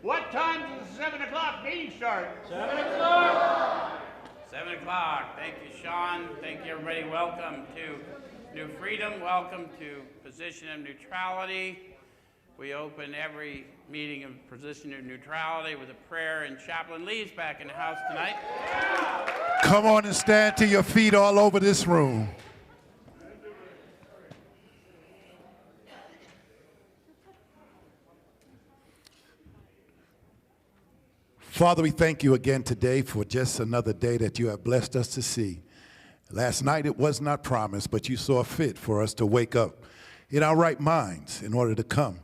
What time does the 7 o'clock meeting start? 7 o'clock. 7 o'clock. Thank you, Sean. Thank you, everybody. Welcome to New Freedom. Welcome to Position of Neutrality. We open every meeting of Position of Neutrality with a prayer, and Chaplain Lee's back in the house tonight. Come on and stand to your feet all over this room. Father, we thank you again today for just another day that you have blessed us to see. Last night it was not promised, but you saw fit for us to wake up in our right minds in order to come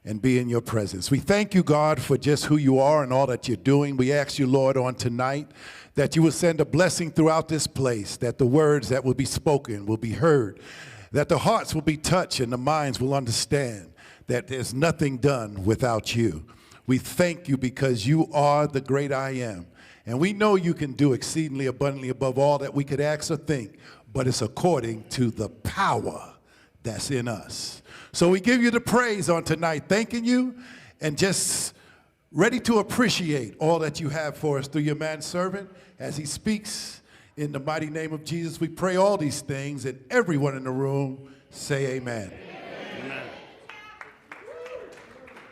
and be in your presence. We thank you, God, for just who you are and all that you're doing. We ask you, Lord, on tonight that you will send a blessing throughout this place, that the words that will be spoken will be heard, that the hearts will be touched and the minds will understand that there's nothing done without you. We thank you because you are the great I am. And we know you can do exceedingly abundantly above all that we could ask or think, but it's according to the power that's in us. So we give you the praise on tonight, thanking you and just ready to appreciate all that you have for us through your manservant as he speaks in the mighty name of Jesus. We pray all these things, and everyone in the room say amen. Amen.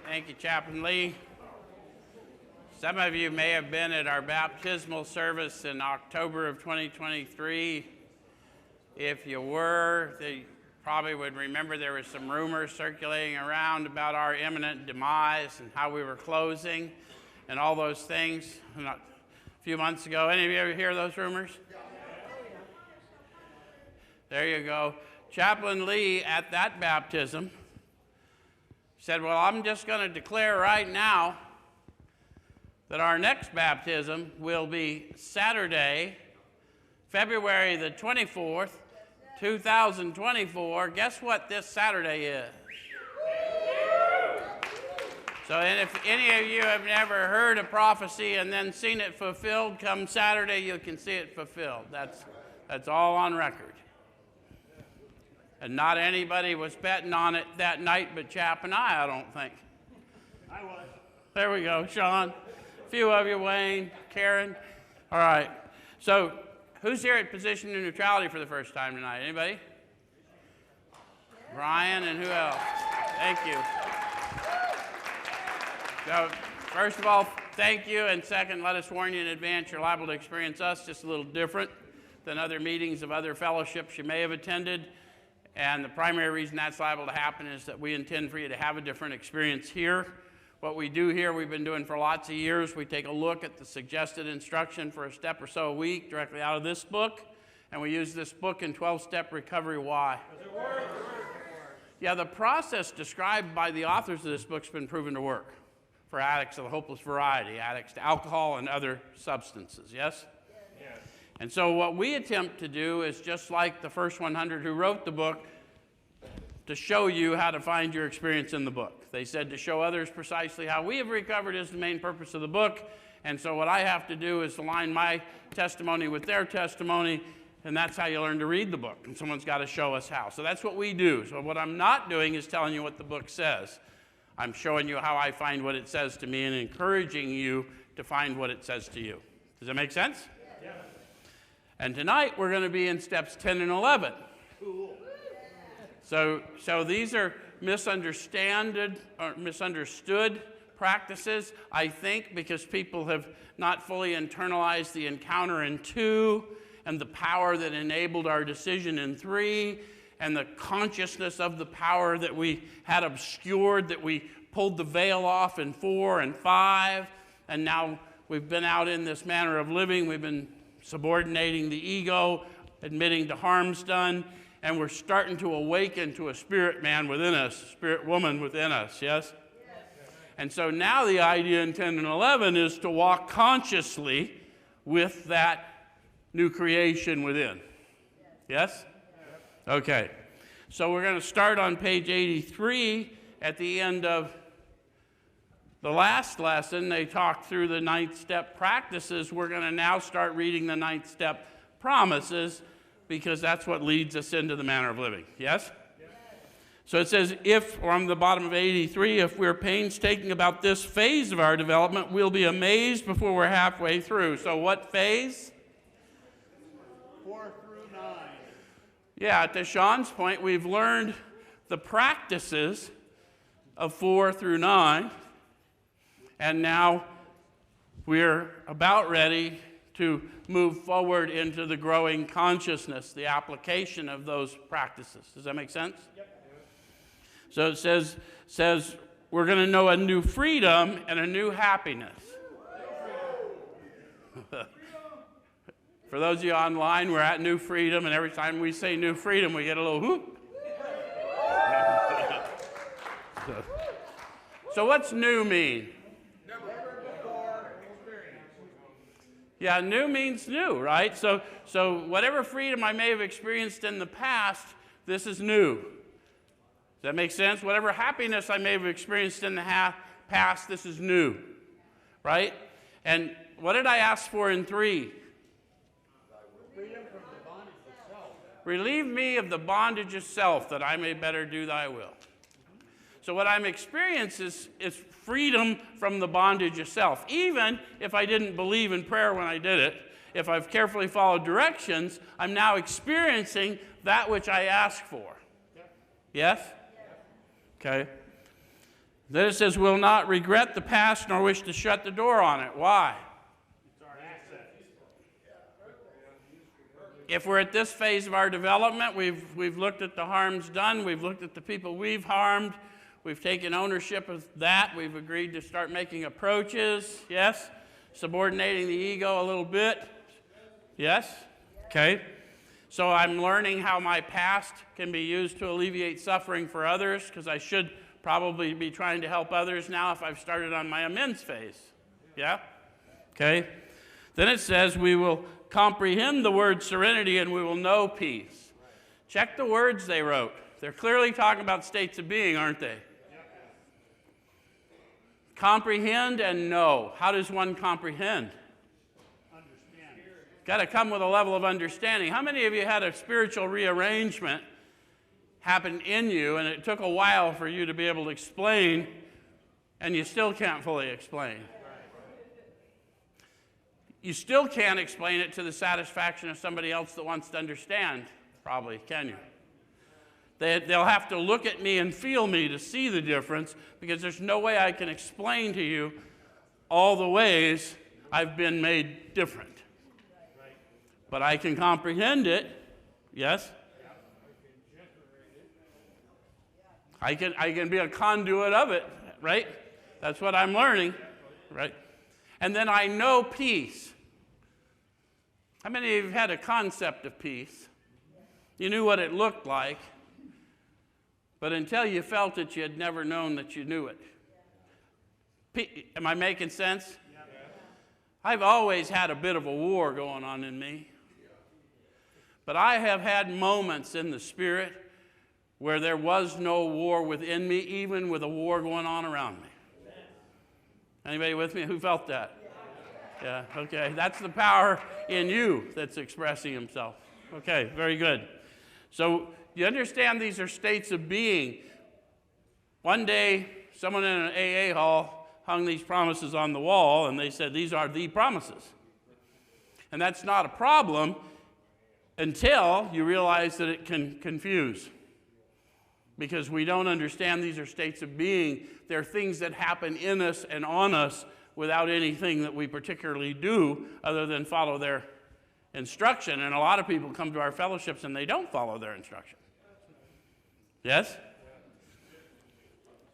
Thank you, Chaplain Lee. Some of you may have been at our baptismal service in October of 2023. If you were, they probably would remember there was some rumors circulating around about our imminent demise and how we were closing and all those things a few months ago. Any of you ever hear those rumors? There you go. Chaplain Lee at that baptism said, well, I'm just going to declare right now that our next baptism will be Saturday, February the 24th, 2024. Guess what this Saturday is? So, and if any of you have never heard a prophecy and then seen it fulfilled, come Saturday you can see it fulfilled. That's all on record. And not anybody was betting on it that night but Chap and I don't think. I was. There we go, Sean. A few of you, Wayne, Karen. All right. So, who's here at Position of Neutrality for the first time tonight? Anybody? Brian, and who else? Thank you. So, first of all, thank you. And second, let us warn you in advance, you're liable to experience us just a little different than other meetings of other fellowships you may have attended. And the primary reason that's liable to happen is that we intend for you to have a different experience here. What we do here, we've been doing for lots of years. We take a look at the suggested instruction for a step or so a week directly out of this book. And we use this book in 12-Step Recovery. Why? Does it work? Yeah, the process described by the authors of this book has been proven to work for addicts of the hopeless variety, addicts to alcohol and other substances, yes? Yes. And so what we attempt to do is just like the first 100 who wrote the book, to show you how to find your experience in the book. They said to show others precisely how we have recovered is the main purpose of the book. And so what I have to do is align my testimony with their testimony, and that's how you learn to read the book. And someone's got to show us how. So that's what we do. So what I'm not doing is telling you what the book says. I'm showing you how I find what it says to me and encouraging you to find what it says to you. Does that make sense? Yeah. And tonight we're going to be in steps 10 and 11. Cool. So these are misunderstood practices, I think, because people have not fully internalized the encounter in 2 and the power that enabled our decision in 3 and the consciousness of the power that we had obscured, that we pulled the veil off in 4 and 5, and now we've been out in this manner of living. We've been subordinating the ego, admitting to harms done, and we're starting to awaken to a spirit man within us, a spirit woman within us, yes? Yes? And so now the idea in 10 and 11 is to walk consciously with that new creation within. Yes? Okay. So we're going to start on page 83. At the end of the last lesson, they talked through the 9th step practices. We're going to now start reading the 9th step promises, because that's what leads us into the manner of living. Yes? Yes. So it says, if, or on the bottom of 83, if we're painstaking about this phase of our development, we'll be amazed before we're halfway through. So what phase? 4 through 9. Yeah, to Sean's point, we've learned the practices of 4 through 9, and now we're about ready to move forward into the growing consciousness, the application of those practices. Does that make sense? Yep. So it says we're going to know a new freedom and a new happiness. For those of you online, we're at New Freedom, and every time we say New Freedom, we get a little whoop. So what's new mean? Yeah, new means new, right? So whatever freedom I may have experienced in the past, this is new. Does that make sense? Whatever happiness I may have experienced in the past, this is new, right? And what did I ask for in 3? Freedom from the bondage of self. Relieve me of the bondage of self, that I may better do thy will. So what I'm experiencing is freedom from the bondage of self. Even if I didn't believe in prayer when I did it, if I've carefully followed directions, I'm now experiencing that which I asked for. Yes? Okay. Then it says, we'll not regret the past nor wish to shut the door on it. Why? It's our asset. If we're at this phase of our development, we've looked at the harms done, we've looked at the people we've harmed, we've taken ownership of that, we've agreed to start making approaches, yes? Subordinating the ego a little bit, yes? Okay. So I'm learning how my past can be used to alleviate suffering for others, because I should probably be trying to help others now if I've started on my amends phase. Yeah? Okay. Then it says we will comprehend the word serenity and we will know peace. Check the words they wrote. They're clearly talking about states of being, aren't they? Comprehend and know. How does one comprehend? Got to come with a level of understanding. How many of you had a spiritual rearrangement happen in you, and it took a while for you to be able to explain, and you still can't fully explain? You still can't explain it to the satisfaction of somebody else that wants to understand, probably, can you? They'll have to look at me and feel me to see the difference, because there's no way I can explain to you all the ways I've been made different. But I can comprehend it, yes? I can be a conduit of it, right? That's what I'm learning, right? And then I know peace. How many of you have had a concept of peace? You knew what it looked like, but until you felt it, you had never known that you knew it. Am I making sense? I've always had a bit of a war going on in me. But I have had moments in the Spirit where there was no war within me, even with a war going on around me. Anybody with me who felt that? Yeah, okay. That's the power in you that's expressing himself. Okay, very good. So you understand these are states of being. One day, someone in an AA hall hung these promises on the wall, and they said, these are the promises. And that's not a problem until you realize that it can confuse. Because we don't understand these are states of being. They're things that happen in us and on us without anything that we particularly do other than follow their instruction. And a lot of people come to our fellowships and they don't follow their instruction. Yes?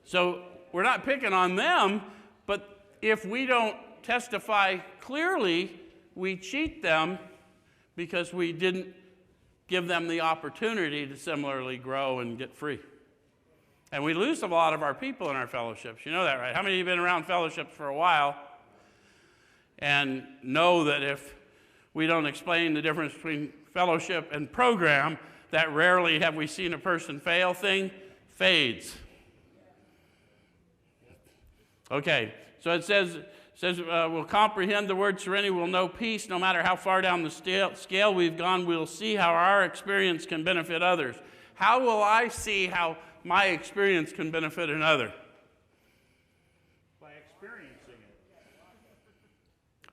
So we're not picking on them, but if we don't testify clearly, we cheat them because we didn't give them the opportunity to similarly grow and get free. And we lose a lot of our people in our fellowships. You know that, right? How many of you have been around fellowships for a while and know that if we don't explain the difference between fellowship and program, that rarely have we seen a person fail thing fades. Okay, so it says we'll comprehend the word serenity, we'll know peace. No matter how far down the scale we've gone, we'll see how our experience can benefit others. How will I see how my experience can benefit another? By experiencing it.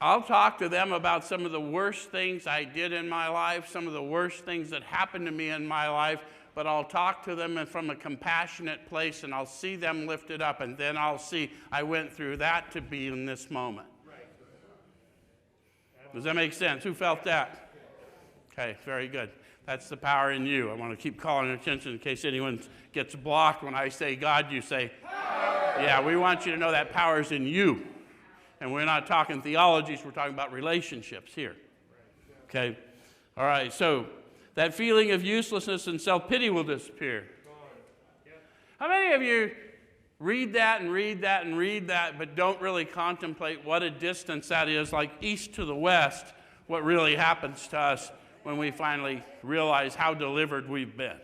I'll talk to them about some of the worst things I did in my life, some of the worst things that happened to me in my life, but I'll talk to them from a compassionate place, and I'll see them lifted up, and then I'll see I went through that to be in this moment. Does that make sense? Who felt that? Okay, very good. That's the power in you. I want to keep calling attention in case anyone gets blocked when I say God, you say, power. Yeah, we want you to know that power is in you. And we're not talking theologies, we're talking about relationships here. Okay? All right, so that feeling of uselessness and self-pity will disappear. How many of you read that and read that and read that, but don't really contemplate what a distance that is, like east to the west, what really happens to us when we finally realize how delivered we've been?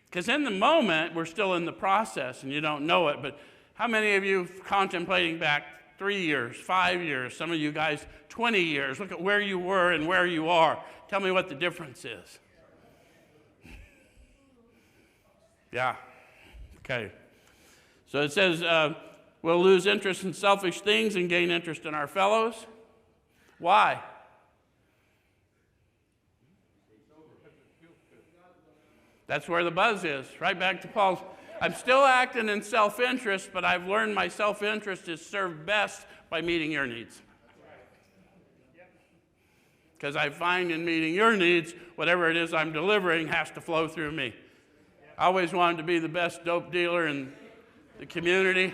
Because in the moment, we're still in the process, and you don't know it, but how many of you contemplating back 3 years, 5 years, some of you guys 20 years, look at where you were and where you are. Tell me what the difference is. Yeah. Okay. So it says we'll lose interest in selfish things and gain interest in our fellows. Why? That's where the buzz is. Right back to Paul's. I'm still acting in self-interest, but I've learned my self-interest is served best by meeting your needs. Because I find in meeting your needs, whatever it is I'm delivering has to flow through me. I always wanted to be the best dope dealer in the community.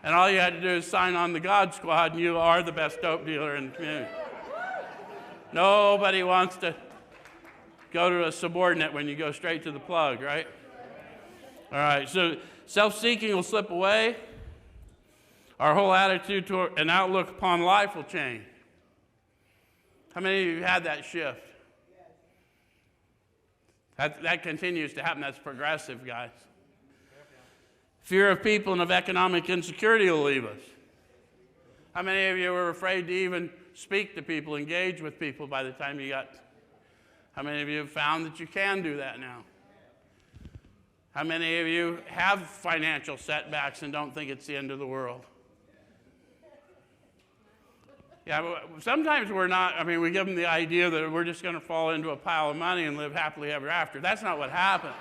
And all you had to do is sign on the God Squad, and you are the best dope dealer in the community. Nobody wants to go to a subordinate when you go straight to the plug, right? All right, so self-seeking will slip away. Our whole attitude toward and outlook upon life will change. How many of you had that shift? That continues to happen. That's progressive, guys. Fear of people and of economic insecurity will leave us. How many of you were afraid to even speak to people, engage with people by the time you got? How many of you have found that you can do that now? How many of you have financial setbacks and don't think it's the end of the world? Yeah, sometimes we're not, I mean, we give them the idea that we're just going to fall into a pile of money and live happily ever after. That's not what happened.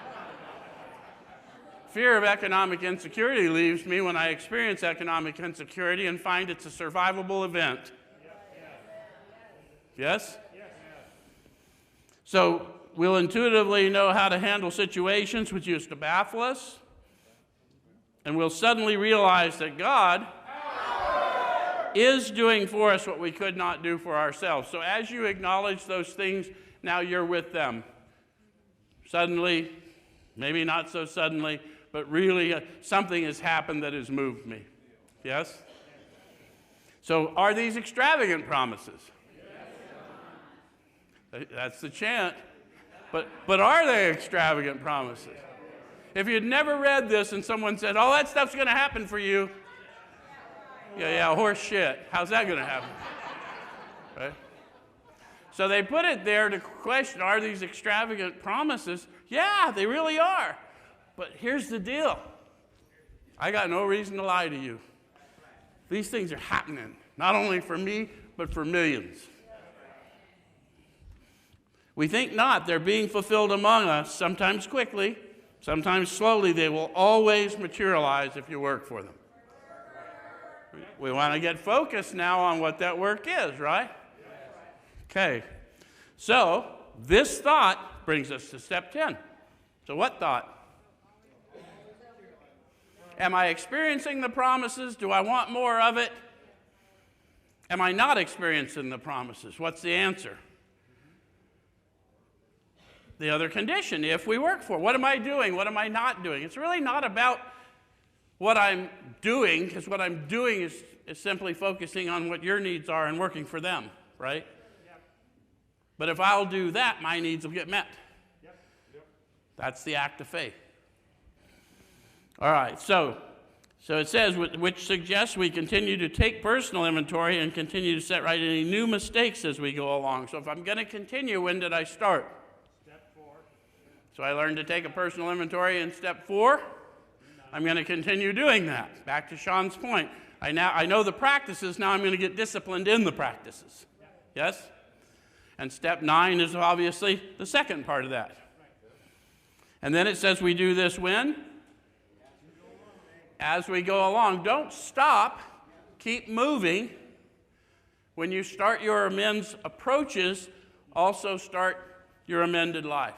Fear of economic insecurity leaves me when I experience economic insecurity and find it's a survivable event. Yes? So we'll intuitively know how to handle situations which used to baffle us, and we'll suddenly realize that God is doing for us what we could not do for ourselves. So as you acknowledge those things, now you're with them. Suddenly, maybe not so suddenly, but really something has happened that has moved me. Yes? So are these extravagant promises? That's the chant. But are they extravagant promises? If you'd never read this and someone said, oh, that stuff's going to happen for you. Yeah, horse shit. How's that going to happen? Right? So they put it there to question, are these extravagant promises? Yeah, they really are. But here's the deal. I got no reason to lie to you. These things are happening, not only for me, but for millions. We think not. They're being fulfilled among us, sometimes quickly, sometimes slowly. They will always materialize if you work for them. We want to get focused now on what that work is, right? Okay. So this thought brings us to step 10. So what thought? Am I experiencing the promises? Do I want more of it? Am I not experiencing the promises? What's the answer? The other condition, if we work for. What am I doing? What am I not doing? It's really not about what I'm doing, because what I'm doing is simply focusing on what your needs are and working for them, right? Yep. But if I'll do that, my needs will get met. Yep. That's the act of faith. All right, so it says, which suggests we continue to take personal inventory and continue to set right any new mistakes as we go along. So if I'm going to continue, when did I start? So I learned to take a personal inventory in step 4. I'm going to continue doing that. Back to Sean's point. I know the practices, now I'm going to get disciplined in the practices. Yes? And step 9 is obviously the second part of that. And then it says we do this when? As we go along. Don't stop. Keep moving. When you start your amends approaches, also start your amended life.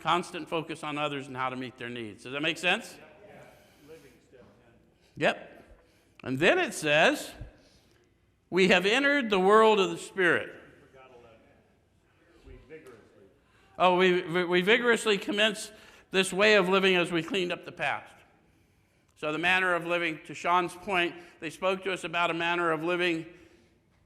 Constant focus on others and how to meet their needs. Does that make sense? Yep. And then it says, we have entered the world of the Spirit. We vigorously commence this way of living as we cleaned up the past. So the manner of living, to Sean's point, they spoke to us about a manner of living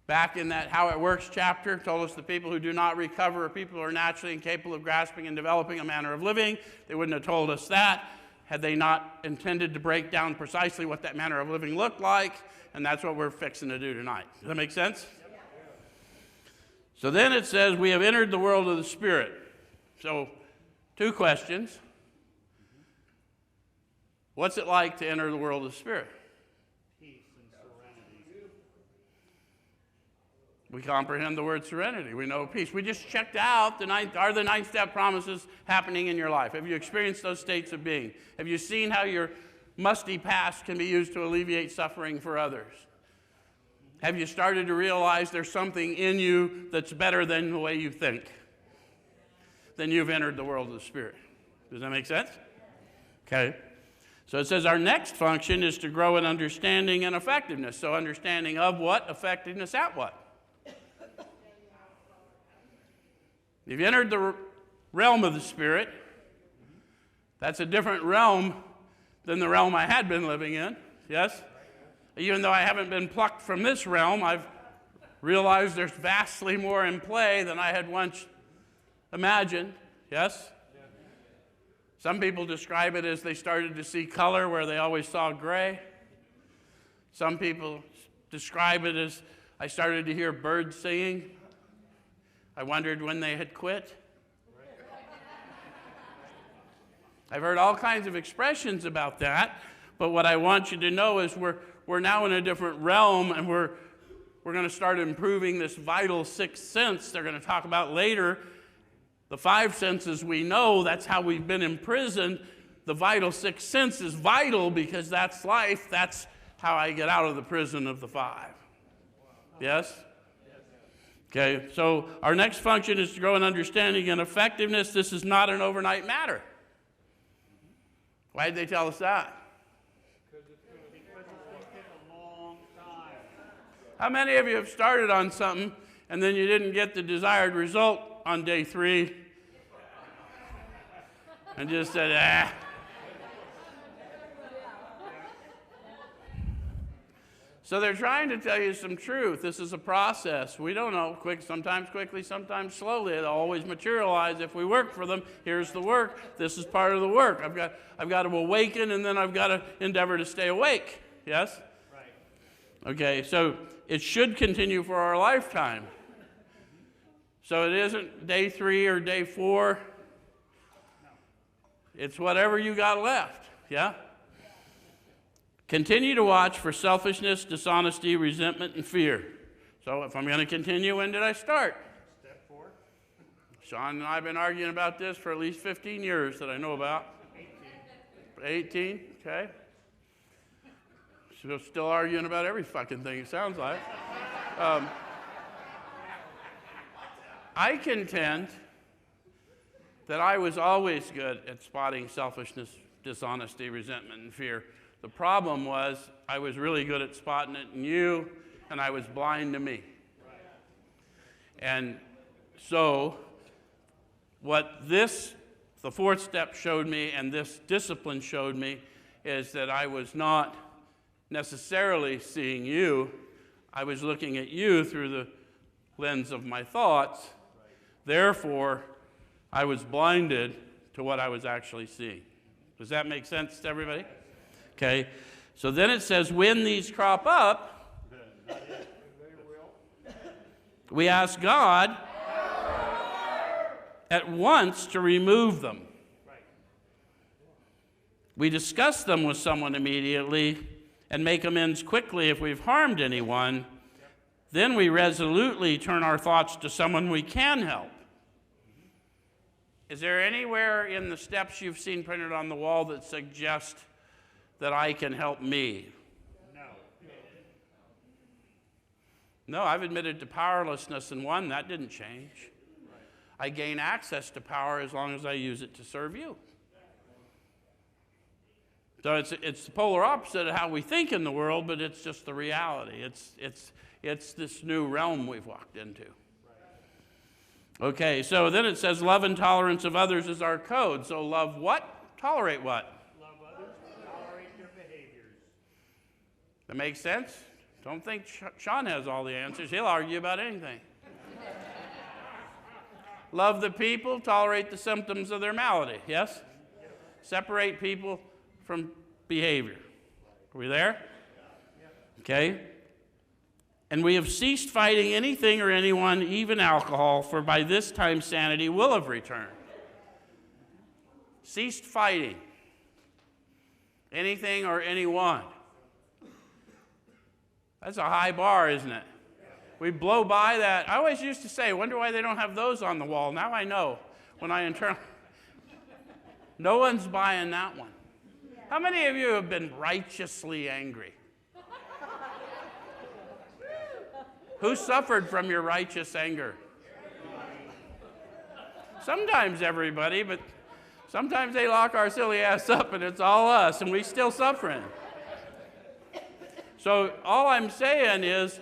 back in that How It Works chapter, told us the people who do not recover are people who are naturally incapable of grasping and developing a manner of living. They wouldn't have told us that had they not intended to break down precisely what that manner of living looked like, and that's what we're fixing to do tonight. Does that make sense? So then it says, we have entered the world of the Spirit. So, 2 questions. What's it like to enter the world of the Spirit? Peace and serenity. We comprehend the word serenity. We know peace. We just checked out the 9th step promises happening in your life. Have you experienced those states of being? Have you seen how your musty past can be used to alleviate suffering for others? Have you started to realize there's something in you that's better than the way you think? Then you've entered the world of the Spirit. Does that make sense? Okay. So it says our next function is to grow in understanding and effectiveness. So understanding of what? Effectiveness at what? You've entered the realm of the Spirit. That's a different realm than the realm I had been living in. Yes? Even though I haven't been plucked from this realm, I've realized there's vastly more in play than I had once imagined. Yes? Some people describe it as they started to see color where they always saw gray. Some people describe it as I started to hear birds singing. I wondered when they had quit. I've heard all kinds of expressions about that, but what I want you to know is we're now in a different realm, and we're going to start improving this vital 6th sense they're going to talk about later. The 5 senses we know, that's how we've been imprisoned. The vital 6th sense is vital because that's life. That's how I get out of the prison of the 5. Yes? Okay, so our next function is to grow in understanding and effectiveness. This is not an overnight matter. Why did they tell us that? Because it's going to take a long time. How many of you have started on something and then you didn't get the desired result on day 3 and just said, ah? So they're trying to tell you some truth. This is a process. We don't know, sometimes quickly, sometimes slowly. It'll always materialize if we work for them. Here's the work. This is part of the work. I've got to awaken, and then I've got to endeavor to stay awake. Yes? Right. Okay, so it should continue for our lifetime. So it isn't day 3 or day 4. It's whatever you got left. Yeah? Continue to watch for selfishness, dishonesty, resentment, and fear. So if I'm going to continue, when did I start? Step 4. Sean and I have been arguing about this for at least 15 years that I know about. 18, okay. So still arguing about every fucking thing, it sounds like. I contend that I was always good at spotting selfishness, dishonesty, resentment, and fear. The problem was I was really good at spotting it in you, and I was blind to me. And so what the 4th step showed me and this discipline showed me is that I was not necessarily seeing you. I was looking at you through the lens of my thoughts. Therefore, I was blinded to what I was actually seeing. Does that make sense to everybody? Okay, so then it says, when these crop up, we ask God at once to remove them. We discuss them with someone immediately and make amends quickly if we've harmed anyone. Then we resolutely turn our thoughts to someone we can help. Is there anywhere in the steps you've seen printed on the wall that suggest that I can help me? No. No, I've admitted to powerlessness in one. That didn't change. I gain access to power as long as I use it to serve you. So it's the polar opposite of how we think in the world, but it's just the reality. It's this new realm we've walked into. Okay, so then it says love and tolerance of others is our code. So love what? Tolerate what? Love others, tolerate their behaviors. That makes sense? Don't think Sean has all the answers. He'll argue about anything. Love the people, tolerate the symptoms of their malady. Yes? Separate people from behavior. Are we there? Okay. And we have ceased fighting anything or anyone, even alcohol, for by this time sanity will have returned. Ceased fighting anything or anyone. That's a high bar, isn't it? We blow by that. I always used to say, wonder why they don't have those on the wall. Now I know. When I no one's buying that one. How many of you have been righteously angry? Who suffered from your righteous anger? Sometimes everybody, but sometimes they lock our silly ass up and it's all us and we still suffering. So all I'm saying is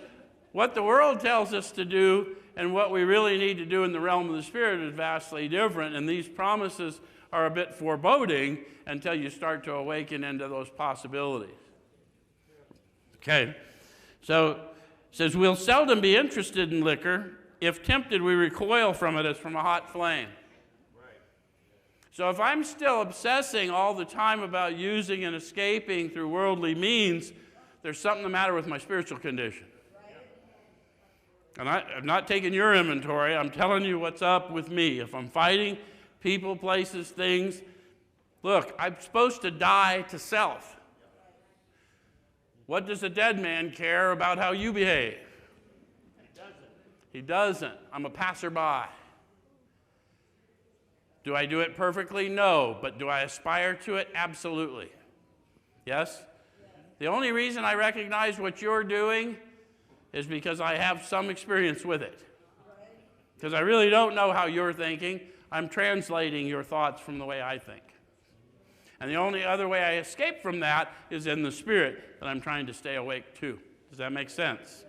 what the world tells us to do and what we really need to do in the realm of the Spirit is vastly different, and these promises are a bit foreboding until you start to awaken into those possibilities. Okay, so it says, we'll seldom be interested in liquor. If tempted, we recoil from it as from a hot flame. Right. So if I'm still obsessing all the time about using and escaping through worldly means, there's something the matter with my spiritual condition. And I'm not taking your inventory. I'm telling you what's up with me. If I'm fighting people, places, things, look, I'm supposed to die to self. What does a dead man care about how you behave? He doesn't. I'm a passerby. Do I do it perfectly? No. But do I aspire to it? Absolutely. Yes? The only reason I recognize what you're doing is because I have some experience with it. Because I really don't know how you're thinking. I'm translating your thoughts from the way I think. And the only other way I escape from that is in the Spirit that I'm trying to stay awake to. Does that make sense?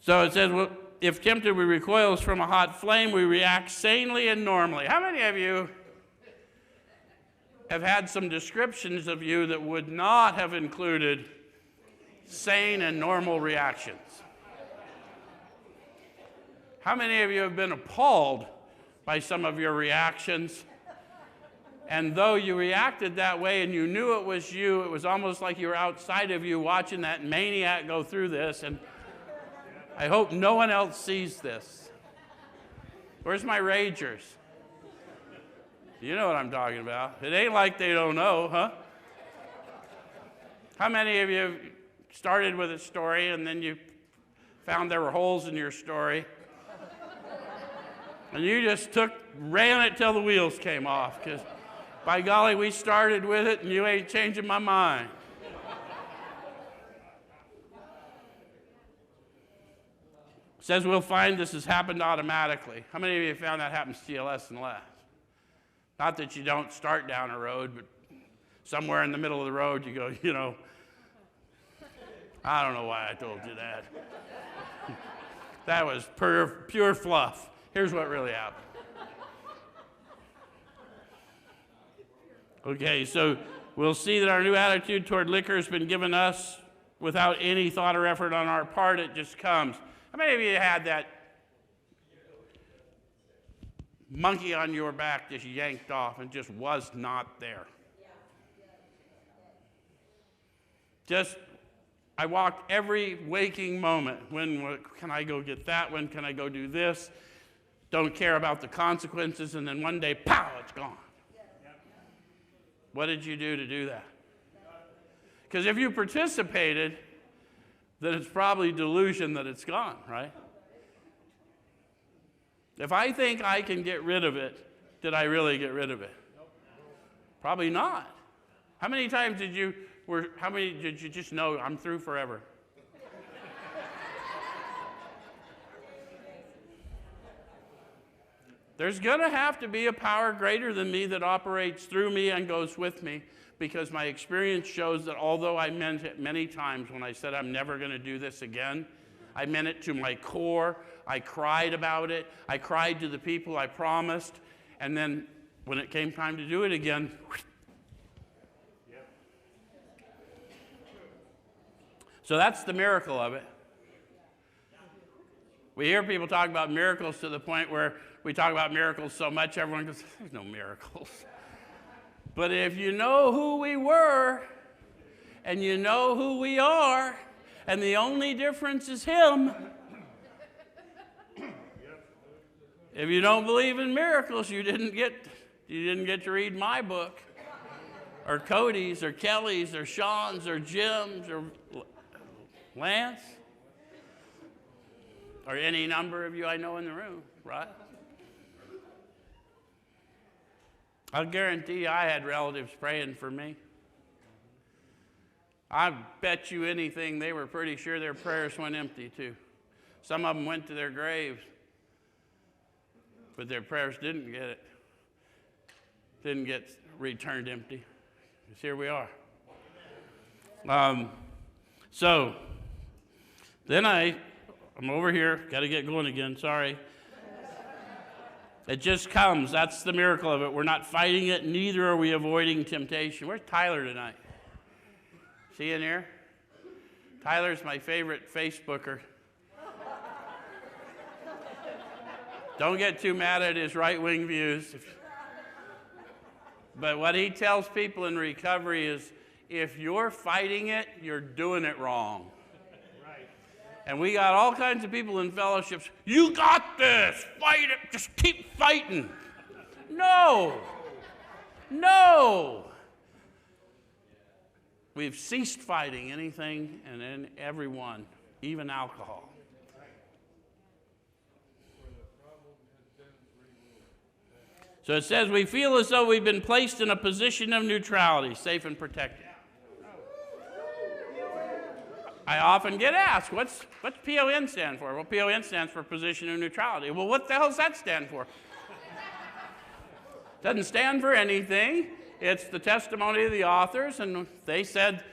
So it says, well, if tempted, we recoil as from a hot flame. We react sanely and normally. How many of you have had some descriptions of you that would not have included sane and normal reactions? How many of you have been appalled by some of your reactions? And though you reacted that way and you knew it was you, it was almost like you were outside of you watching that maniac go through this. And I hope no one else sees this. Where's my ragers? You know what I'm talking about. It ain't like they don't know, huh? How many of you started with a story and then you found there were holes in your story? And you just ran it till the wheels came off, because by golly, we started with it and you ain't changing my mind. It says we'll find this has happened automatically. How many of you found that happens to you less and less? Not that you don't start down a road, but somewhere in the middle of the road you go, you know, I don't know why I told you that. That was pure fluff. Here's what really happened. Okay, so we'll see that our new attitude toward liquor has been given us without any thought or effort on our part. It just comes. How many of you had that monkey on your back just yanked off and just was not there? Just, I walked every waking moment. When can I go get that? When can I go do this? Don't care about the consequences, and then one day, pow, it's gone. What did you do to do that? Because if you participated, then it's probably delusion that it's gone, right? If I think I can get rid of it, did I really get rid of it? Probably not. How many times did you just know I'm through forever? There's going to have to be a power greater than me that operates through me and goes with me, because my experience shows that although I meant it many times when I said I'm never going to do this again, I meant it to my core. I cried about it. I cried to the people I promised. And then when it came time to do it again, so that's the miracle of it. We hear people talk about miracles to the point where we talk about miracles so much, everyone goes, there's no miracles. But if you know who we were, and you know who we are, and the only difference is Him, if you don't believe in miracles, you didn't get to read my book, or Cody's, or Kelly's, or Sean's, or Jim's, or Lance, or any number of you I know in the room, right? I'll guarantee you I had relatives praying for me. I bet you anything they were pretty sure their prayers went empty too. Some of them went to their graves, but their prayers didn't get returned empty. Because here we are. So then I'm over here, got to get going again, sorry. It just comes. That's the miracle of it. We're not fighting it, neither are we avoiding temptation. Where's Tyler tonight? Is he in here? Tyler's my favorite Facebooker. Don't get too mad at his right-wing views. But what he tells people in recovery is, if you're fighting it, you're doing it wrong. And we got all kinds of people in fellowships. You got this. Fight it. Just keep fighting. No. We've ceased fighting anything and everyone, even alcohol. So it says we feel as though we've been placed in a position of neutrality, safe and protected. I often get asked, what's PON stand for? Well, PON stands for position of neutrality. Well, what the hell does that stand for? Doesn't stand for anything. It's the testimony of the authors, and they said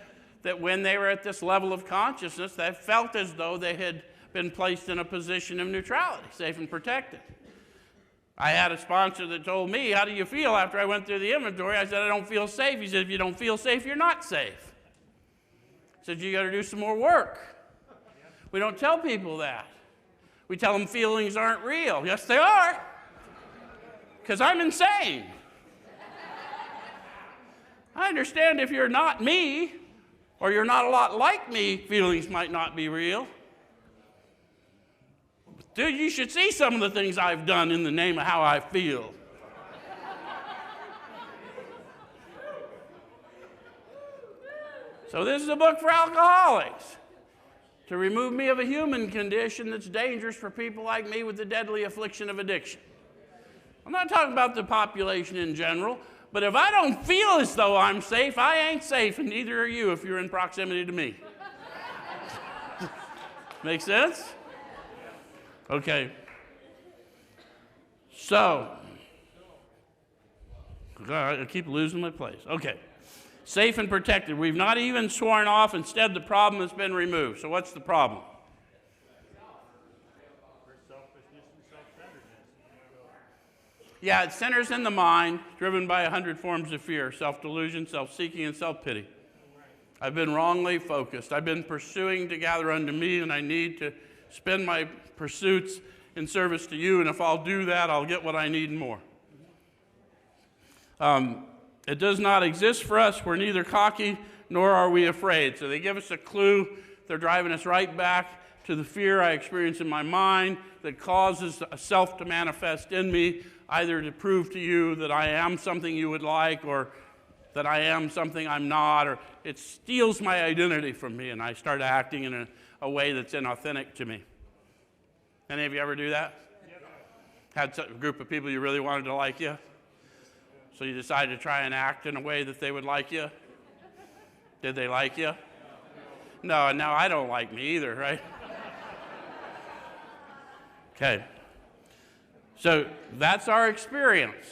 that when they were at this level of consciousness, they felt as though they had been placed in a position of neutrality, safe and protected. I had a sponsor that told me, how do you feel after I went through the inventory? I said, I don't feel safe. He said, if you don't feel safe, you're not safe. Said, you got to do some more work. We don't tell people that. We tell them feelings aren't real. Yes, they are. Because I'm insane. I understand if you're not me, or you're not a lot like me, feelings might not be real. Dude, you should see some of the things I've done in the name of how I feel. So this is a book for alcoholics, to remove me of a human condition that's dangerous for people like me with the deadly affliction of addiction. I'm not talking about the population in general, but if I don't feel as though I'm safe, I ain't safe, and neither are you if you're in proximity to me. Make sense? Okay. So, God, I keep losing my place. Okay. Safe and protected. We've not even sworn off. Instead, the problem has been removed. So what's the problem? Yeah, it centers in the mind, driven by 100 forms of fear, self-delusion, self-seeking, and self-pity. I've been wrongly focused. I've been pursuing to gather unto me, and I need to spend my pursuits in service to you, and if I'll do that, I'll get what I need and more. It does not exist for us. We're neither cocky nor are we afraid. So they give us a clue. They're driving us right back to the fear I experience in my mind that causes a self to manifest in me, either to prove to you that I am something you would like, or that I am something I'm not, or it steals my identity from me, and I start acting in a way that's inauthentic to me. Any of you ever do that? Had a group of people you really wanted to like you, so you decided to try and act in a way that they would like you? Did they like you? No, and now I don't like me either, right? Okay. So that's our experience.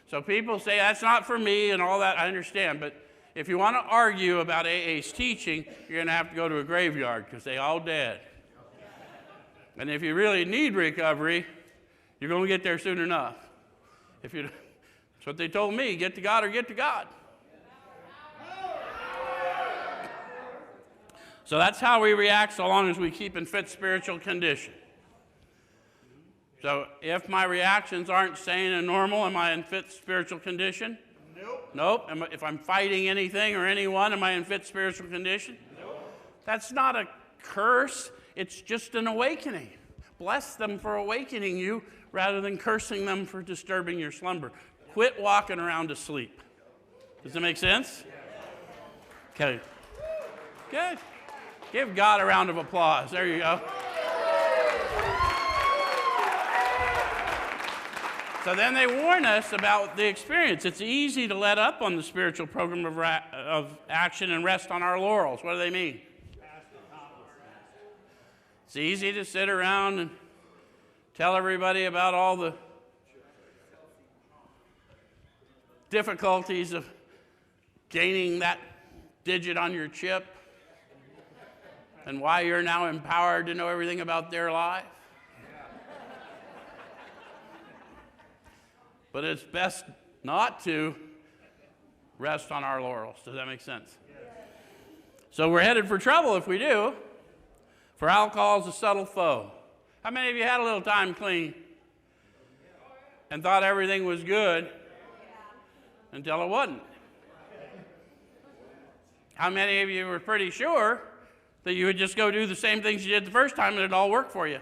So people say, that's not for me and all that, I understand, but if you want to argue about AA's teaching, you're going to have to go to a graveyard because they all dead. And if you really need recovery, you're going to get there soon enough. That's what they told me, get to God or get to God. So that's how we react so long as we keep in fit spiritual condition. So if my reactions aren't sane and normal, am I in fit spiritual condition? Nope. If I'm fighting anything or anyone, am I in fit spiritual condition? Nope. That's not a curse. It's just an awakening. Bless them for awakening you rather than cursing them for disturbing your slumber. Quit walking around asleep. Does that make sense? Okay. Good. Give God a round of applause. There you go. So then they warn us about the experience. It's easy to let up on the spiritual program of action and rest on our laurels. What do they mean? It's easy to sit around and tell everybody about all the difficulties of gaining that digit on your chip and why you're now empowered to know everything about their life. But it's best not to rest on our laurels. Does that make sense? So we're headed for trouble if we do. For alcohol is a subtle foe. How many of you had a little time clean and thought everything was good until it wasn't? How many of you were pretty sure that you would just go do the same things you did the first time and it'd all work for you?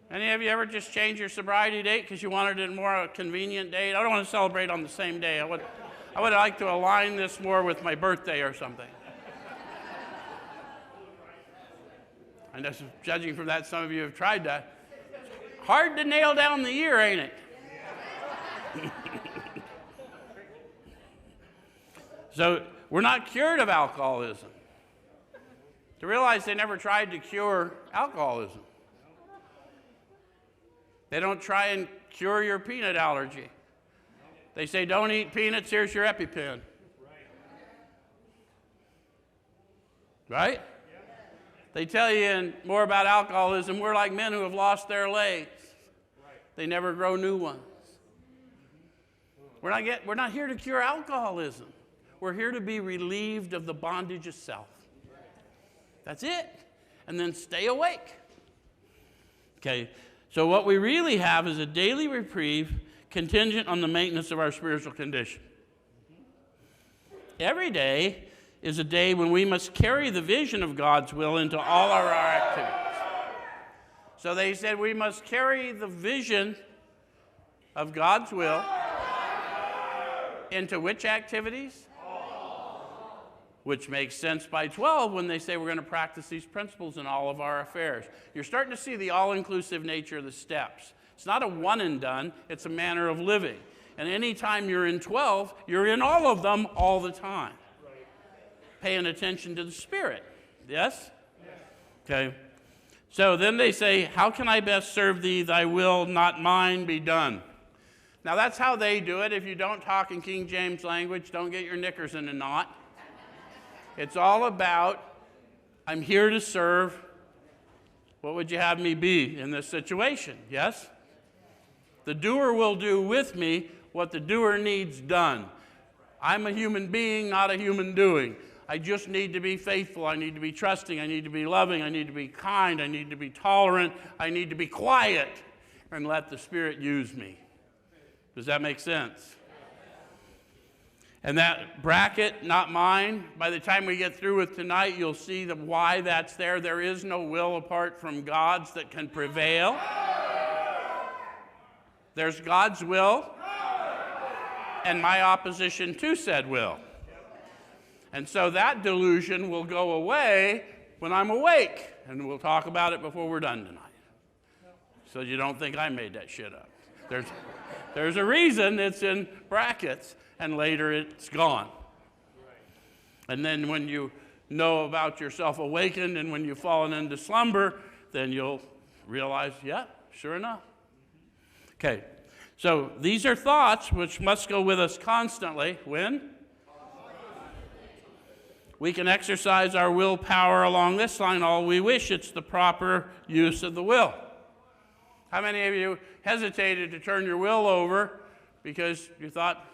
Any of you ever just change your sobriety date because you wanted it more a convenient date? I don't want to celebrate on the same day. I would like to align this more with my birthday or something. And just judging from that, some of you have tried that. Hard to nail down the year, ain't it? So we're not cured of alcoholism. To realize they never tried to cure alcoholism. They don't try and cure your peanut allergy. They say, don't eat peanuts, here's your EpiPen. Right? They tell you more about alcoholism, we're like men who have lost their legs. They never grow new ones. We're not here to cure alcoholism. We're here to be relieved of the bondage of self. That's it. And then stay awake. Okay. So what we really have is a daily reprieve contingent on the maintenance of our spiritual condition. Every day is a day when we must carry the vision of God's will into all of our activities. So they said we must carry the vision of God's will into which activities? Which makes sense by 12 when they say we're going to practice these principles in all of our affairs. You're starting to see the all-inclusive nature of the steps. It's not a one and done, it's a manner of living. And anytime you're in 12, you're in all of them all the time. Paying attention to the Spirit. Yes? Okay. So then they say, how can I best serve thee? Thy will, not mine, be done. Now that's how they do it. If you don't talk in King James language, don't get your knickers in a knot. It's all about, I'm here to serve. What would you have me be in this situation? Yes? The doer will do with me what the doer needs done. I'm a human being, not a human doing. I just need to be faithful. I need to be trusting. I need to be loving. I need to be kind. I need to be tolerant. I need to be quiet and let the Spirit use me. Does that make sense? And that bracket, not mine, by the time we get through with tonight, you'll see why that's there. There is no will apart from God's that can prevail. There's God's will, and my opposition to said will. And so that delusion will go away when I'm awake, and we'll talk about it before we're done tonight. So you don't think I made that shit up. There's a reason it's in brackets, and later it's gone. And then when you know about yourself awakened and when you've fallen into slumber, then you'll realize, yeah, sure enough. Okay, so these are thoughts which must go with us constantly. When? We can exercise our willpower along this line all we wish. It's the proper use of the will. How many of you hesitated to turn your will over because you thought,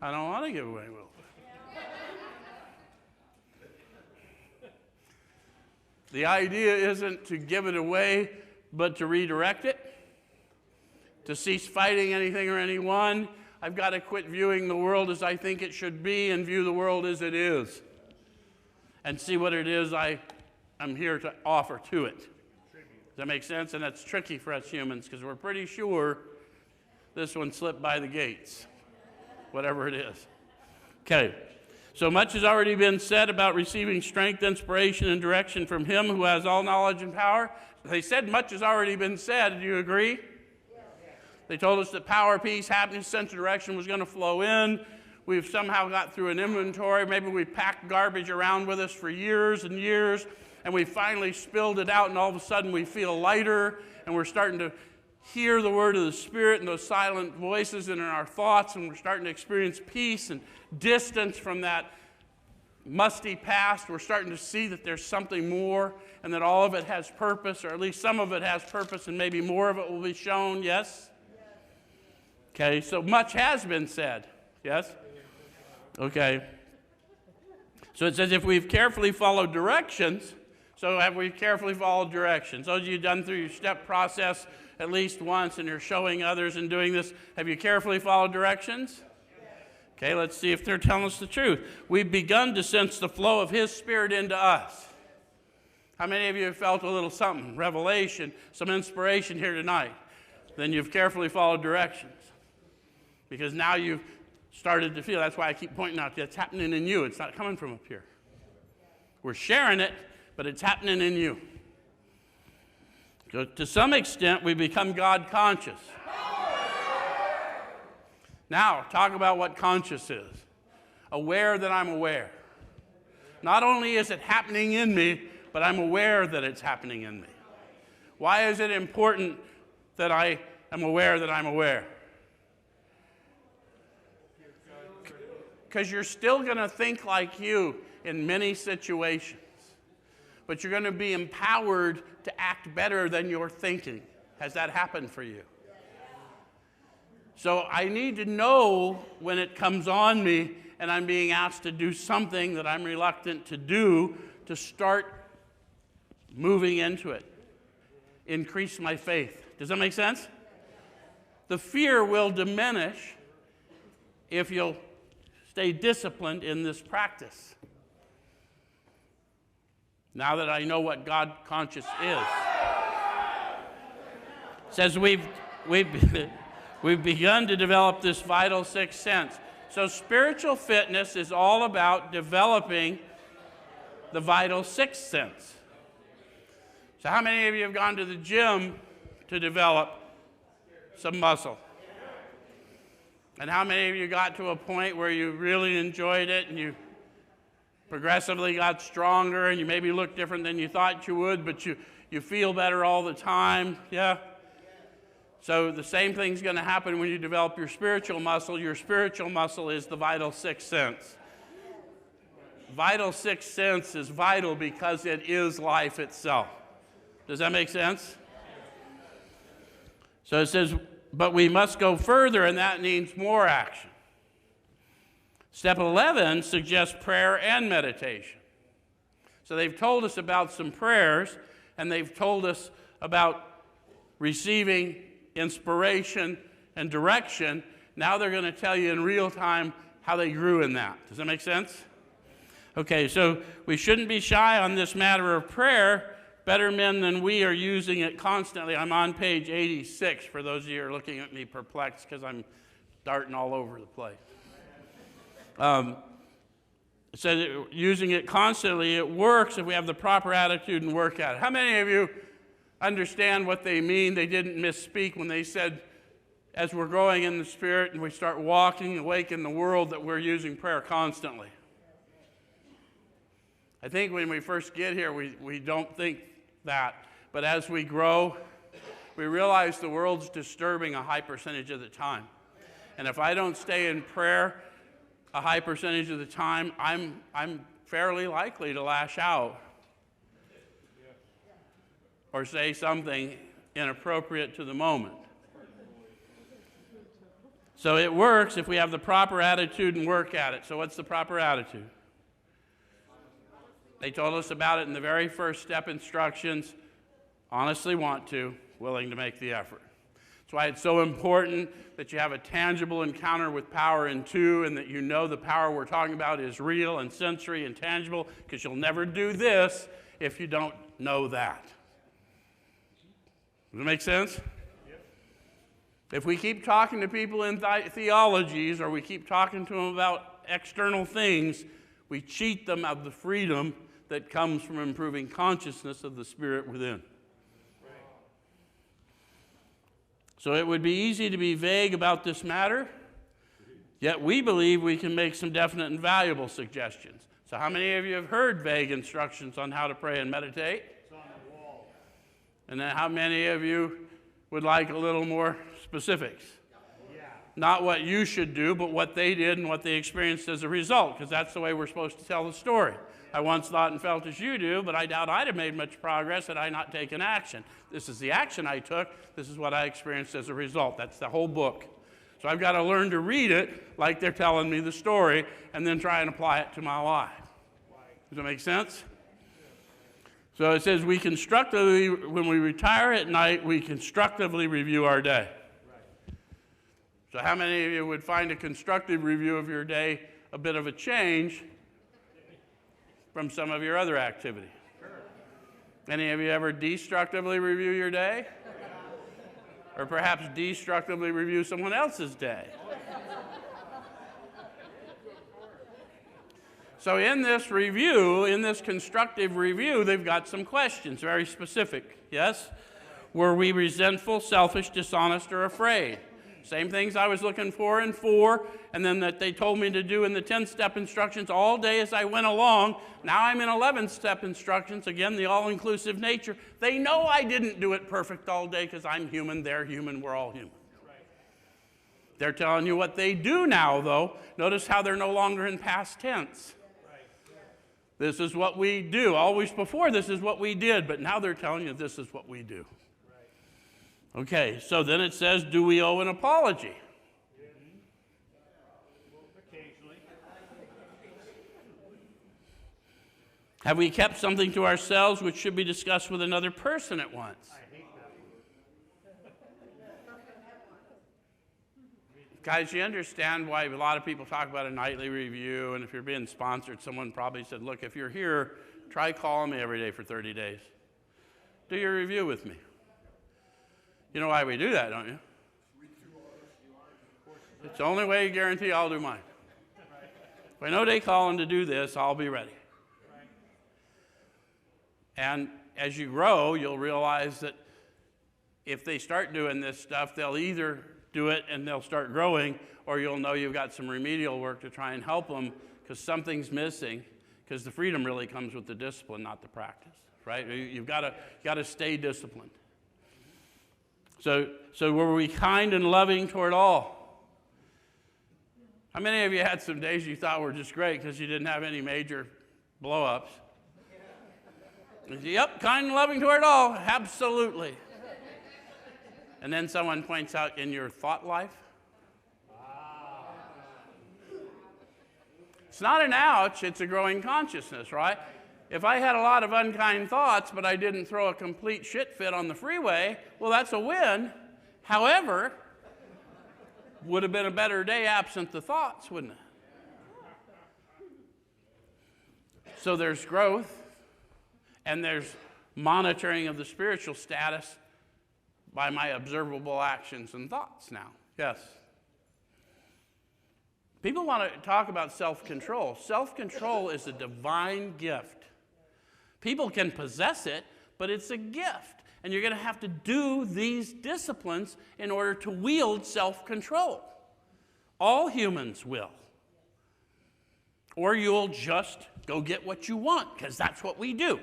I don't want to give away will? The idea isn't to give it away, but to redirect it, to cease fighting anything or anyone. I've got to quit viewing the world as I think it should be and view the world as it is, and see what it is I'm here to offer to it. Does that make sense? And that's tricky for us humans because we're pretty sure this one slipped by the gates, whatever it is. Okay. So much has already been said about receiving strength, inspiration, and direction from Him who has all knowledge and power. They said much has already been said. Do you agree? Yes. They told us that power, peace, happiness, sense of direction was going to flow in. We've somehow got through an inventory. Maybe we've packed garbage around with us for years and years, and we finally spilled it out, and all of a sudden we feel lighter, and we're starting to hear the word of the Spirit and those silent voices in our thoughts, and we're starting to experience peace and distance from that musty past. We're starting to see that there's something more and that all of it has purpose, or at least some of it has purpose, and maybe more of it will be shown. Yes? Okay, so much has been said. Yes? Okay. So it says if we've carefully followed directions, so have we carefully followed directions? Those of you done through your step process at least once and you're showing others and doing this, have you carefully followed directions? Okay, let's see if they're telling us the truth. We've begun to sense the flow of His Spirit into us. How many of you have felt a little something, revelation, some inspiration here tonight? Then you've carefully followed directions. Because now you've started to feel, that's why I keep pointing out that's happening in you. It's not coming from up here. We're sharing it, but it's happening in you. So to some extent, we become God conscious. Now, talk about what conscious is. Aware that I'm aware. Not only is it happening in me, but I'm aware that it's happening in me. Why is it important that I am aware that I'm aware? Because you're still going to think like you in many situations, but you're going to be empowered to act better than you're thinking. Has that happened for you? So I need to know when it comes on me and I'm being asked to do something that I'm reluctant to do, to start moving into it. Increase my faith. Does that make sense? The fear will diminish if you'll stay disciplined in this practice. Now that I know what God conscious is. It says we've begun to develop this vital sixth sense. So spiritual fitness is all about developing the vital sixth sense. So how many of you have gone to the gym to develop some muscle? And how many of you got to a point where you really enjoyed it and you progressively got stronger and you maybe look different than you thought you would, but you feel better all the time? Yeah? So the same thing's going to happen when you develop your spiritual muscle. Your spiritual muscle is the vital sixth sense. Vital sixth sense is vital because it is life itself. Does that make sense? So it says, but we must go further, and that means more action. Step 11 suggests prayer and meditation. So they've told us about some prayers, and they've told us about receiving inspiration and direction. Now they're going to tell you in real time how they grew in that. Does that make sense? Okay, so we shouldn't be shy on this matter of prayer. Better men than we are using it constantly. I'm on page 86 for those of you who are looking at me perplexed because I'm darting all over the place. It says using it constantly, it works if we have the proper attitude and work at it. How many of you understand what they mean? They didn't misspeak when they said, as we're growing in the Spirit and we start walking awake in the world, that we're using prayer constantly. I think when we first get here, we don't think that. But as we grow, we realize the world's disturbing a high percentage of the time. And if I don't stay in prayer a high percentage of the time, I'm fairly likely to lash out or say something inappropriate to the moment. So it works if we have the proper attitude and work at it. So what's the proper attitude? They told us about it in the very first step instructions. Honestly want to, willing to make the effort. That's why it's so important that you have a tangible encounter with power in 2, and that you know the power we're talking about is real and sensory and tangible, because you'll never do this if you don't know that. Does it make sense? Yep. If we keep talking to people in theologies, or we keep talking to them about external things, we cheat them of the freedom that comes from improving consciousness of the Spirit within. So it would be easy to be vague about this matter, yet we believe we can make some definite and valuable suggestions. So how many of you have heard vague instructions on how to pray and meditate? It's on the wall. And then how many of you would like a little more specifics? Yeah. Not what you should do, but what they did and what they experienced as a result, because that's the way we're supposed to tell the story. I once thought and felt as you do, but I doubt I'd have made much progress had I not taken action. This is the action I took. This is what I experienced as a result. That's the whole book. So I've got to learn to read it like they're telling me the story, and then try and apply it to my life. Does that make sense? So it says we constructively, when we retire at night, we constructively review our day. So how many of you would find a constructive review of your day a bit of a change from some of your other activity? Sure. Any of you ever destructively review your day? Or perhaps destructively review someone else's day? So in this review, in this constructive review, they've got some questions, very specific, yes? Were we resentful, selfish, dishonest, or afraid? Same things I was looking for in 4, and then that they told me to do in the 10-step instructions all day as I went along. Now I'm in 11-step instructions, again, the all-inclusive nature. They know I didn't do it perfect all day because I'm human, they're human, we're all human. They're telling you what they do now, though. Notice how they're no longer in past tense. This is what we do. Always before, this is what we did, but now they're telling you this is what we do. Okay, so then it says, do we owe an apology? Occasionally. Have we kept something to ourselves which should be discussed with another person at once? I hate that. Guys, you understand why a lot of people talk about a nightly review, and if you're being sponsored, someone probably said, look, if you're here, try calling me every day for 30 days. Do your review with me. You know why we do that, don't you? It's the only way you guarantee I'll do mine. If I know they calling to do this, I'll be ready. And as you grow, you'll realize that if they start doing this stuff, they'll either do it and they'll start growing, or you'll know you've got some remedial work to try and help them because something's missing, because the freedom really comes with the discipline, not the practice, right? You've got to stay disciplined. So were we kind and loving toward all? How many of you had some days you thought were just great because you didn't have any major blow-ups? Yep, kind and loving toward all, absolutely. And then someone points out, in your thought life? It's not an ouch, it's a growing consciousness, right? If I had a lot of unkind thoughts, but I didn't throw a complete shit fit on the freeway, well, that's a win. However, would have been a better day absent the thoughts, wouldn't it? So there's growth, and there's monitoring of the spiritual status by my observable actions and thoughts now. Yes? People want to talk about self-control. Self-control is a divine gift. People can possess it, but it's a gift. And you're going to have to do these disciplines in order to wield self-control. All humans will. Or you'll just go get what you want, because that's what we do.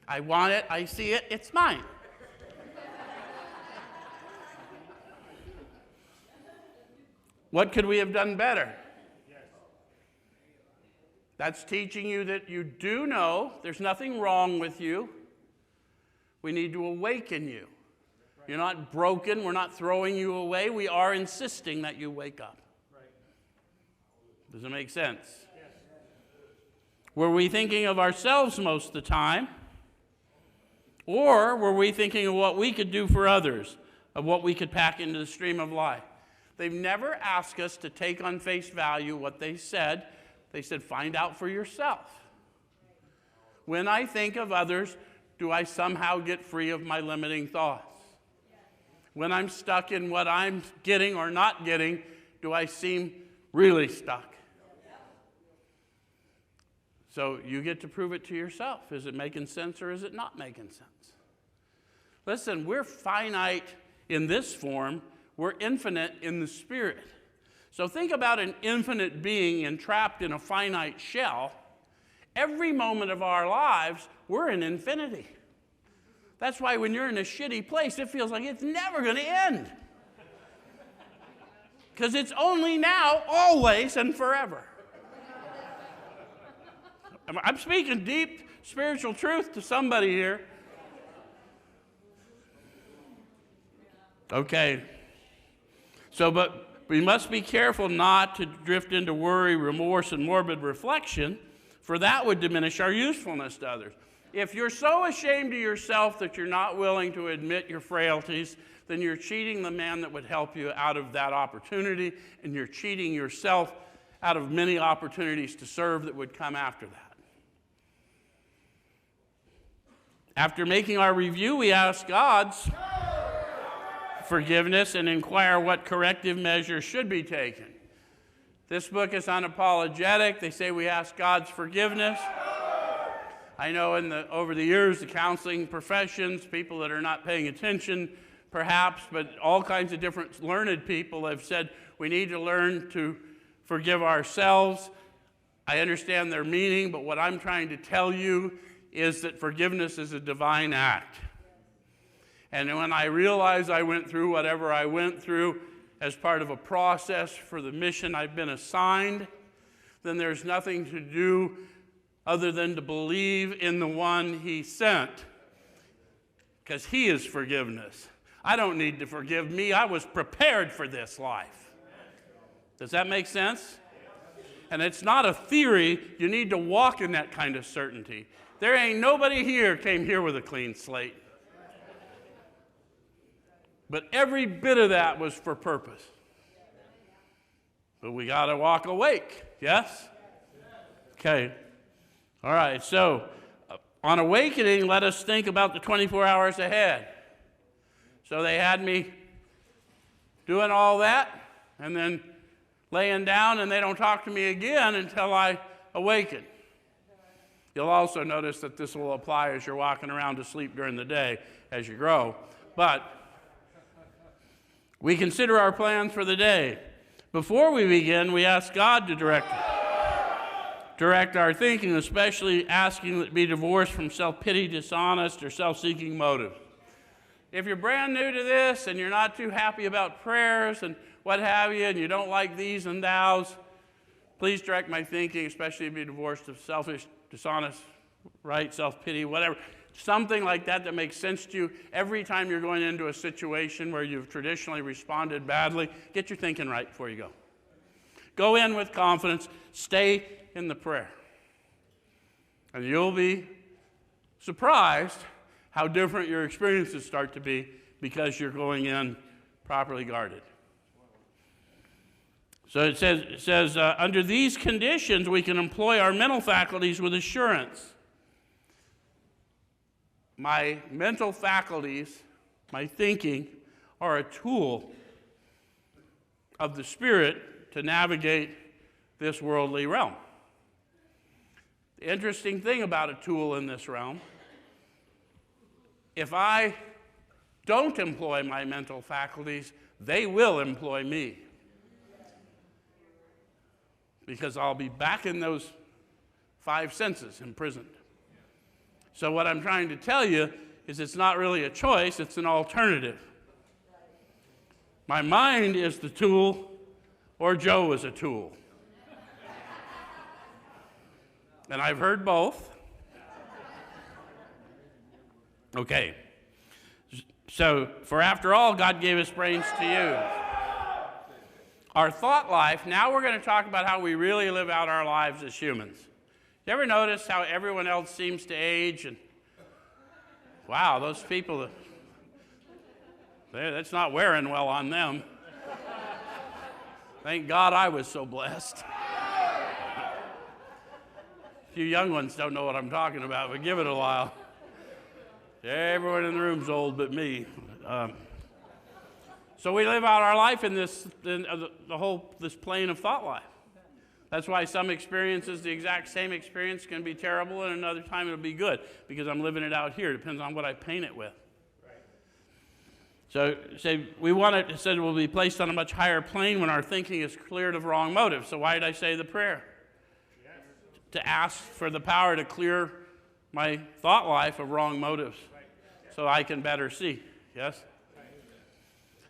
I want it, I see it, it's mine. What could we have done better? That's teaching you that you do know there's nothing wrong with you. We need to awaken you. You're not broken. We're not throwing you away. We are insisting that you wake up. Does it make sense? Were we thinking of ourselves most of the time? Or were we thinking of what we could do for others, of what we could pack into the stream of life? They've never asked us to take on face value what they said. They said, find out for yourself. When I think of others, do I somehow get free of my limiting thoughts? When I'm stuck in what I'm getting or not getting, do I seem really stuck? So you get to prove it to yourself. Is it making sense or is it not making sense? Listen, we're finite in this form. We're infinite in the spirit. So think about an infinite being entrapped in a finite shell. Every moment of our lives, we're in infinity. That's why when you're in a shitty place, it feels like it's never going to end. Because it's only now, always, and forever. I'm speaking deep spiritual truth to somebody here. Okay. So, but we must be careful not to drift into worry, remorse, and morbid reflection, for that would diminish our usefulness to others. If you're so ashamed of yourself that you're not willing to admit your frailties, then you're cheating the man that would help you out of that opportunity, and you're cheating yourself out of many opportunities to serve that would come after that. After making our review, we ask God's forgiveness and inquire what corrective measures should be taken. This book is unapologetic. They say we ask God's forgiveness. I know over the years, the counseling professions, people that are not paying attention perhaps, but all kinds of different learned people have said we need to learn to forgive ourselves. I understand their meaning, but what I'm trying to tell you is that forgiveness is a divine act. And when I realized I went through whatever I went through as part of a process for the mission I've been assigned, then there's nothing to do other than to believe in the one he sent, because he is forgiveness. I don't need to forgive me. I was prepared for this life. Does that make sense? And it's not a theory. You need to walk in that kind of certainty. There ain't nobody here came here with a clean slate. But every bit of that was for purpose. But we got to walk awake, yes? Okay. All right, so on awakening, let us think about the 24 hours ahead. So they had me doing all that and then laying down, and they don't talk to me again until I awaken. You'll also notice that this will apply as you're walking around to sleep during the day as you grow. But we consider our plans for the day. Before we begin, we ask God to direct our thinking, especially asking that it be divorced from self-pity, dishonest, or self-seeking motives. If you're brand new to this and you're not too happy about prayers and what have you, and you don't like these and thous, please direct my thinking, especially if it be divorced of selfish, dishonest, right, self-pity, whatever. Something like that makes sense to you. Every time you're going into a situation where you've traditionally responded badly, get your thinking right before you go. Go in with confidence. Stay in the prayer. And you'll be surprised how different your experiences start to be because you're going in properly guarded. So it says under these conditions, we can employ our mental faculties with assurance. My mental faculties, my thinking, are a tool of the Spirit to navigate this worldly realm. The interesting thing about a tool in this realm, if I don't employ my mental faculties, they will employ me. Because I'll be back in those 5 senses imprisoned. So what I'm trying to tell you is it's not really a choice, it's an alternative. My mind is the tool, or Joe is a tool. And I've heard both. Okay. So, for after all, God gave us brains to use. Our thought life, now we're going to talk about how we really live out our lives as humans. You ever notice how everyone else seems to age? And wow, those people, that's not wearing well on them. Thank God I was so blessed. You young ones don't know what I'm talking about, but give it a while. Everyone in the room's old but me. So we live out our life in this plane of thought life. That's why some experiences, the exact same experience, can be terrible, and another time it'll be good because I'm living it out here. It depends on what I paint it with. So we want it, it said it will be placed on a much higher plane when our thinking is cleared of wrong motives. So why did I say the prayer? To ask for the power to clear my thought life of wrong motives so I can better see. Yes?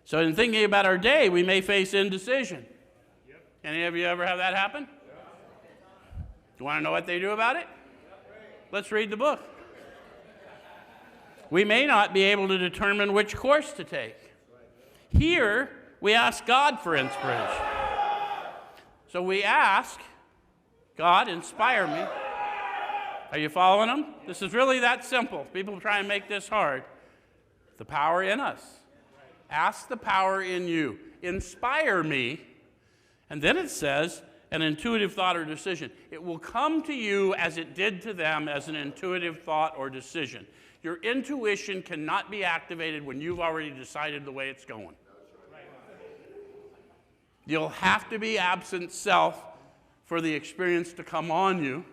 So in thinking about our day, we may face indecision. Any of you ever have that happen? You want to know what they do about it? Let's read the book. We may not be able to determine which course to take. Here, we ask God for inspiration. So we ask, God, inspire me. Are you following them? This is really that simple. People try and make this hard. The power in us. Ask the power in you. Inspire me. And then it says, an intuitive thought or decision. It will come to you as it did to them as an intuitive thought or decision. Your intuition cannot be activated when you've already decided the way it's going. You'll have to be absent self for the experience to come on you.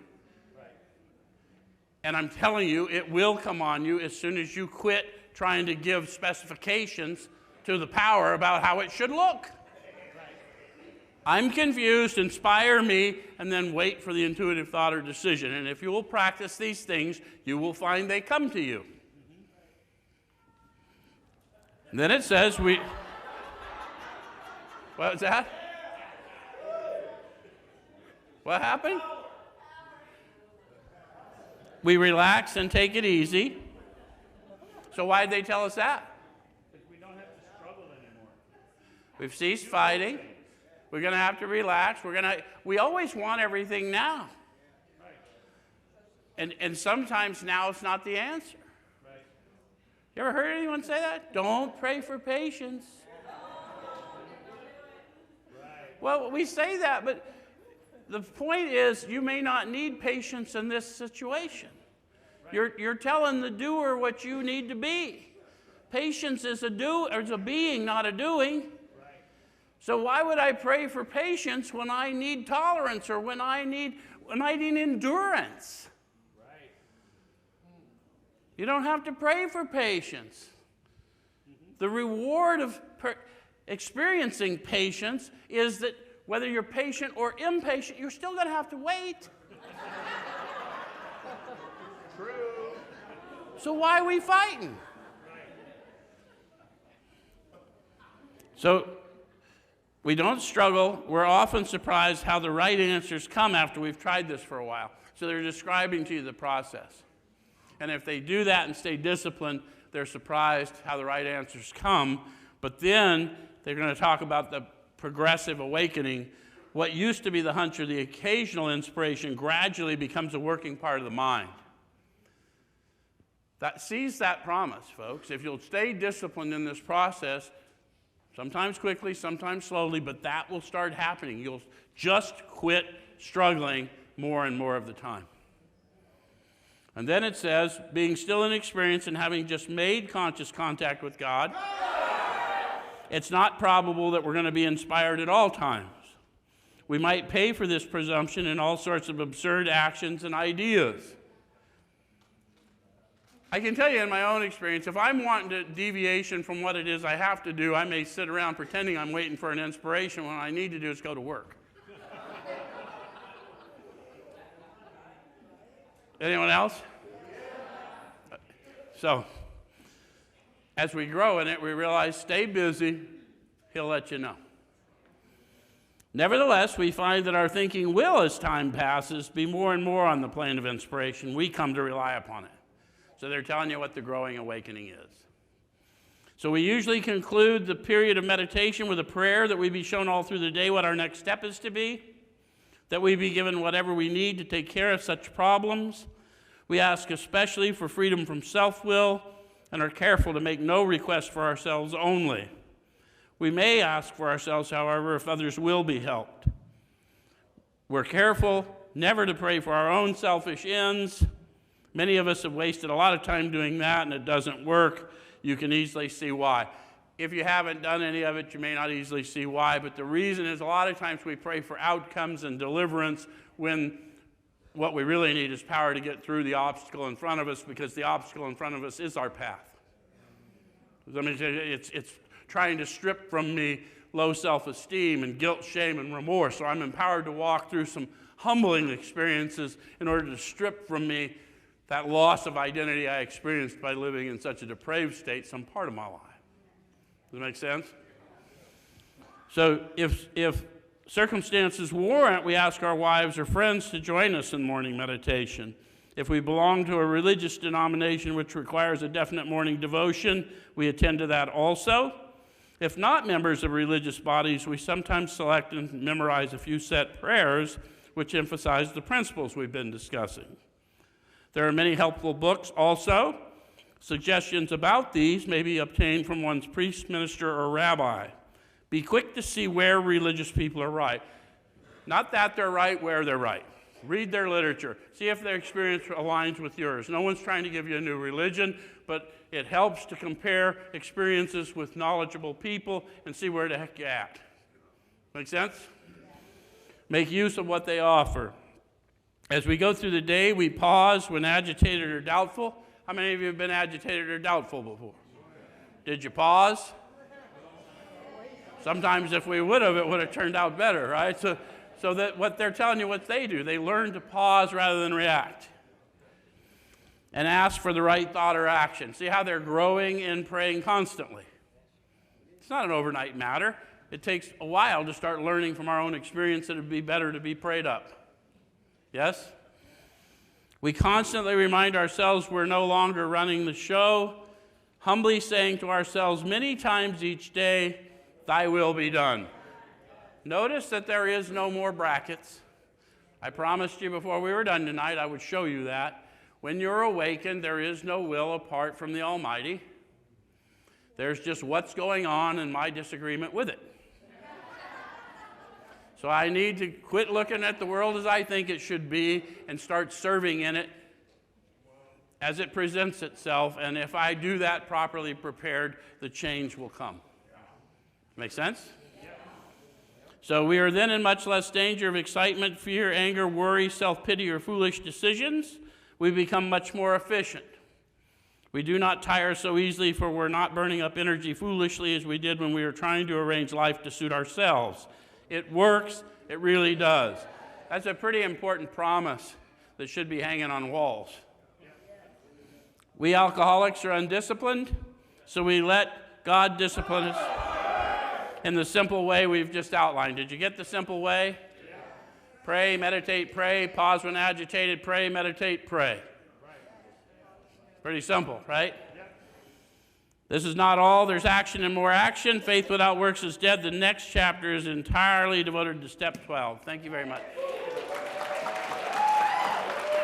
And I'm telling you, it will come on you as soon as you quit trying to give specifications to the power about how it should look. I'm confused, inspire me, and then wait for the intuitive thought or decision. And if you will practice these things, you will find they come to you. And then it says what was that? What happened? We relax and take it easy. So why did they tell us that? Because we don't have to struggle anymore. We've ceased fighting. We're going to have to relax. We always want everything now. And sometimes now it's not the answer. You ever heard anyone say that? Don't pray for patience. Well, we say that, but the point is you may not need patience in this situation. You're telling the doer what you need to be. Patience is a being, not a doing. So why would I pray for patience when I need tolerance or when I need endurance? Right. You don't have to pray for patience. The reward of experiencing patience is that whether you're patient or impatient, you're still going to have to wait. True. So why are we fighting? So we don't struggle. We're often surprised how the right answers come after we've tried this for a while. So they're describing to you the process. And if they do that and stay disciplined, they're surprised how the right answers come. But then they're going to talk about the progressive awakening. What used to be the hunch or the occasional inspiration gradually becomes a working part of the mind. Seize that promise, folks. If you'll stay disciplined in this process, sometimes quickly, sometimes slowly, but that will start happening. You'll just quit struggling more and more of the time. And then it says, being still in experience and having just made conscious contact with God, it's not probable that we're going to be inspired at all times. we might pay for this presumption in all sorts of absurd actions and ideas. I can tell you in my own experience, if I'm wanting a deviation from what it is I have to do, I may sit around pretending I'm waiting for an inspiration when what I need to do is go to work. Anyone else? So, as we grow in it, we realize, stay busy, he'll let you know. Nevertheless, we find that our thinking will, as time passes, be more and more on the plane of inspiration. We come to rely upon it. So they're telling you what the growing awakening is. So we usually conclude the period of meditation with a prayer that we be shown all through the day what our next step is to be, that we be given whatever we need to take care of such problems. We ask especially for freedom from self-will and are careful to make no request for ourselves only. We may ask for ourselves, however, if others will be helped. We're careful never to pray for our own selfish ends. Many of us have wasted a lot of time doing that, and it doesn't work. You can easily see why. If you haven't done any of it, you may not easily see why, but the reason is a lot of times we pray for outcomes and deliverance when what we really need is power to get through the obstacle in front of us, because the obstacle in front of us is our path. I mean, it's trying to strip from me low self-esteem and guilt, shame, and remorse. So I'm empowered to walk through some humbling experiences in order to strip from me that loss of identity I experienced by living in such a depraved state some part of my life. Does that make sense? So if circumstances warrant, we ask our wives or friends to join us in morning meditation. If we belong to a religious denomination which requires a definite morning devotion, we attend to that also. If not members of religious bodies, we sometimes select and memorize a few set prayers which emphasize the principles we've been discussing. There are many helpful books also. Suggestions about these may be obtained from one's priest, minister, or rabbi. Be quick to see where religious people are right. Not that they're right, where they're right. Read their literature. See if their experience aligns with yours. No one's trying to give you a new religion, but it helps to compare experiences with knowledgeable people and see where the heck you're at. Make sense? Make use of what they offer. As we go through the day, we pause when agitated or doubtful. How many of you have been agitated or doubtful before? Did you pause? Sometimes if we would have, it would have turned out better, right? So that what they're telling you what they do, they learn to pause rather than react. And ask for the right thought or action. See how they're growing in praying constantly. It's not an overnight matter. It takes a while to start learning from our own experience that it would be better to be prayed up. Yes? We constantly remind ourselves we're no longer running the show, humbly saying to ourselves many times each day, "Thy will be done." Notice that there is no more brackets. I promised you before we were done tonight I would show you that. When you're awakened, there is no will apart from the Almighty. There's just what's going on and my disagreement with it. So I need to quit looking at the world as I think it should be and start serving in it as it presents itself. And if I do that properly prepared, the change will come. Make sense? So we are then in much less danger of excitement, fear, anger, worry, self-pity, or foolish decisions. We become much more efficient. We do not tire so easily, for we're not burning up energy foolishly as we did when we were trying to arrange life to suit ourselves. It works. It really does. That's a pretty important promise that should be hanging on walls. We alcoholics are undisciplined, so we let God discipline us in the simple way we've just outlined. Did you get the simple way? Yeah. Pray, meditate, pray, pause when agitated, pray, meditate, pray. Pretty simple, right? Yeah. This is not all. There's action and more action. Faith without works is dead. The next chapter is entirely devoted to step 12. Thank you very much.